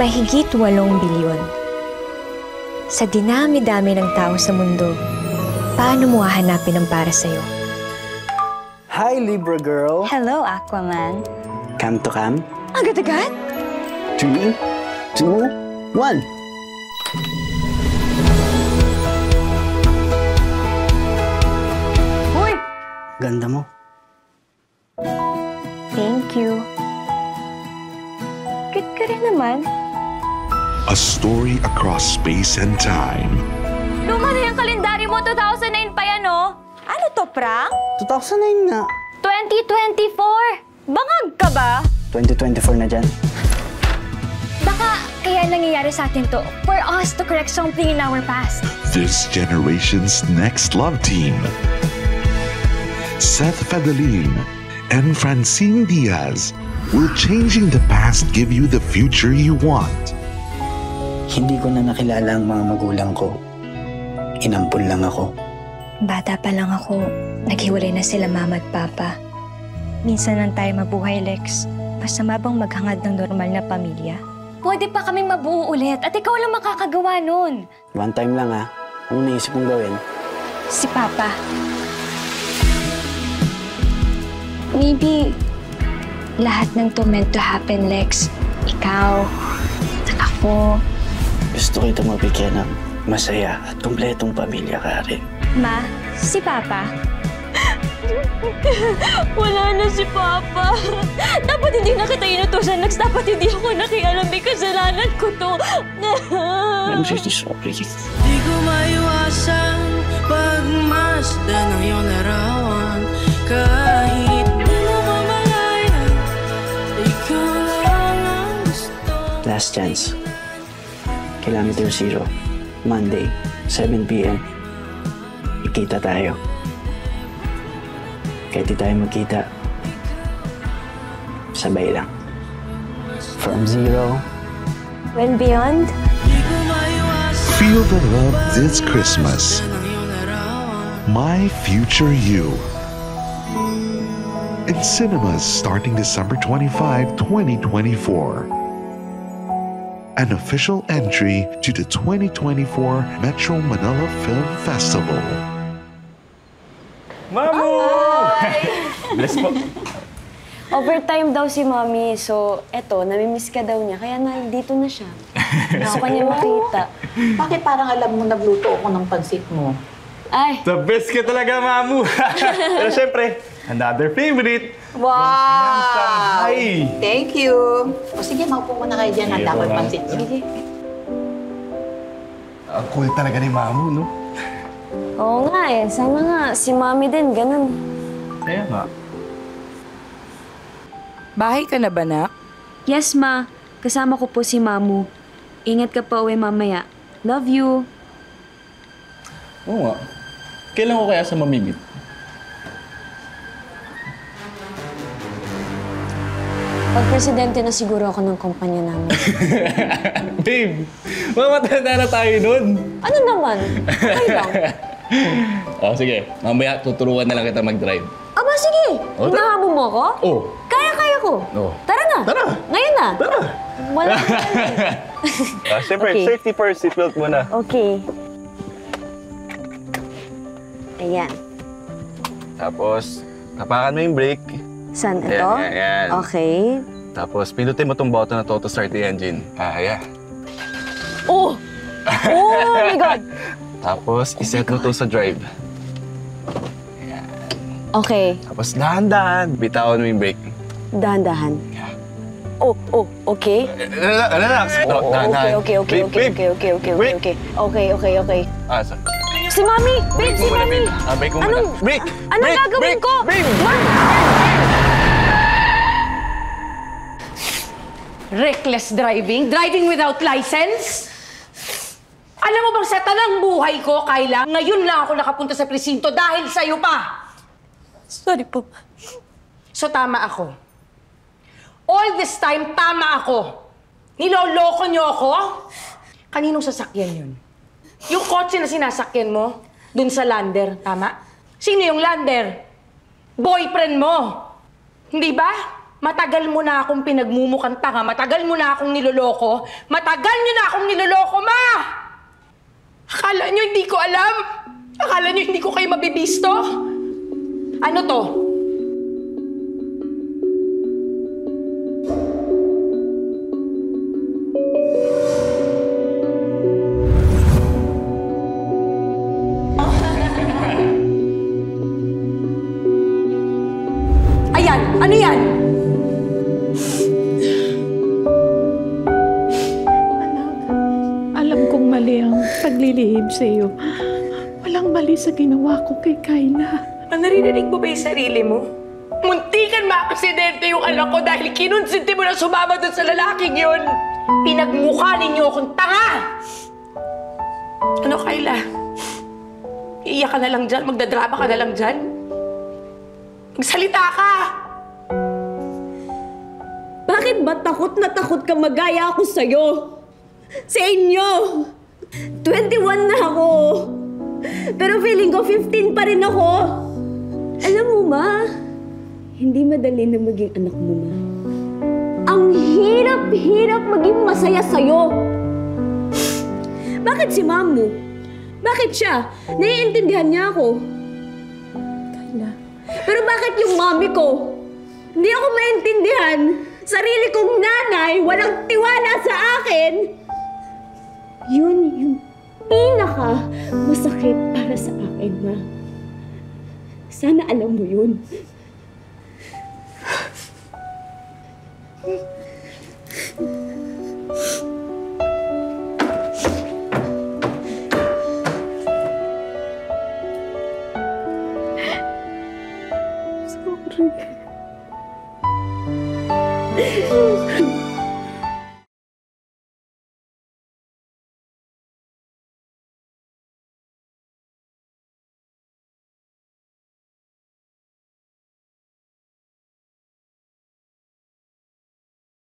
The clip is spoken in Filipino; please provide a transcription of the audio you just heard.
Mahigit 8 bilyon. Sa dinami-dami ng tao sa mundo, paano mo hahanapin ang para sa'yo? Hi, Libra girl. Hello, Aquaman. Cam to cam? Agad-agad? 3, 2, 1. Hoy! Ganda mo. Thank you. Cute ka rin naman. A story across space and time. Luma na yung kalendaryo mo, 2009 pa yan, oh. Ano to, prank? 2009 nga. 2024! Bangag ka ba? 2024 na dyan. Baka kaya nangyayari sa atin to for us to correct something in our past. This generation's next love team. Seth Fedalin and Francine Diaz. Will changing the past give you the future you want? Hindi ko na nakilala ang mga magulang ko. Inampun lang ako. Bata pa lang ako, naghiwalay na sila mama at papa. Minsan lang tayo mabuhay, Lex. Masama bang maghangad ng normal na pamilya? Pwede pa kaming mabuo ulit at ikaw lang makakagawa nun. One time lang ha. Anong naisip mong gawin? Si Papa. Maybe lahat ng to meant to happen, Lex. Ikaw, at ako. Gusto kita mabigyan ng masaya at kumpletong pamilya ka rin. Ma, si Papa. Wala na si Papa. Dapat hindi na kita inutusan, Lex. Dapat hindi ako nakialam. May kasalanan ko to. I'm really sorry. Di ko maiwasan pagmasdan ng iyong larawan. Kahit di mo mamalayan, ikaw lang ang gusto. Last chance. Kilometer 0. Monday, 7 p.m. Ikita tayo. Kahit di tayo magkita, sabay lang. From 0 When beyond, Feel the love this Christmas. My Future You. In cinemas starting December 25, 2024. An official entry to the 2024 Metro Manila Film Festival. Mamu! Bless po. Overtime daw si Mommy, so eto, namimiss ka daw niya, kaya dito na siya. Ako kanya makita. Bakit parang alam mo nagluto ako ng pansit mo? Ay! The best ka talaga, Mamu! Pero syempre, another favorite. Wow! Hi! Thank you! O sige, maupo muna kayo dyan. Handa ko yung pansit niyo. Sige. Ang cool talaga ni Mamu, no? Oo nga eh. Sana nga, si Mommy din, ganun. Kaya nga. Bahay ka na ba, nak? Yes, Ma. Kasama ko po si Mamu. Ingat ka pa uwi mamaya. Love you. Oo nga. Kailan ko kaya sa mamimit? Pag presidente na siguro ako ng kumpanya namin. Babe, mamatanda na tayo nun. Ano naman? Okay lang. O sige, mamaya tuturuan na lang kita mag-drive. Aba, sige. O, Hinahabol mo ako? Oo. Kaya ko. Oo. Tara na. Tara. Ngayon na. Tara! Wala. Siyempre, Okay. safety first, seatbelt muna. Okay. Ayan. Tapos, tapakan mo yung brake. Saan ito? Ayan, ayan. Okay. Tapos, pindutin mo tong button na to start the engine. Yeah. Oh! Oh my God! Tapos, iset mo to sa drive. Okay. Tapos, dahan-dahan, bitawan mo yung brake. Dahan-dahan. Oh, okay. Relax. Okay. Si Mami! Babe, si Mami! Brake mo muna. Anong- Brake! Anong gagawin ko? Brake! Reckless driving? Driving without license? Alam mo bang sa talang buhay ko, Kyla, ngayon lang ako nakapunta sa presinto dahil sa'yo pa. Sorry po. So tama ako. All this time, tama ako. Niloloko niyo ako? Kaninong sasakyan yun? Yung kotse na sinasakyan mo, dun sa lander, tama? Sino yung lander? Boyfriend mo. Hindi ba? Matagal mo na akong pinagmumukhang tanga. Matagal mo na akong niloloko. Matagal niyo na akong niloloko, Ma! Akala niyo hindi ko alam? Akala niyo hindi ko kayo mabibisto? Ano to? Ayan! Ano yan? Alam kong mali ang paglilihim sa iyo. Walang mali sa ginawa ko kay Kayla. Naririnig mo ba yung sarili mo? Muntikan ma-aksidente yung anak ko dahil kinonsinti mo na sumama dun sa lalaking yun. Pinagmukha ninyo akong tanga! Ano, Kayla? Iiyak ka na lang dyan? Magdadrama ka na lang dyan? Magsalita ka! Bakit ba takot na takot ka magaya ako sa'yo? Sa inyo! 21 na ako! Pero feeling ko 15 pa rin ako! Alam mo, Ma, hindi madali na maging anak mo, Ma. Ang hirap-hirap maging masaya sa'yo! Bakit si Mom mo? Bakit siya? Naiintindihan niya ako. Kayla. Pero bakit yung mommy ko? Hindi ako maintindihan. Sarili kong nanay, walang tiwala sa akin. Yun yung pinaka masakit para sa akin, Ma. Sana alam mo yun. Sorry.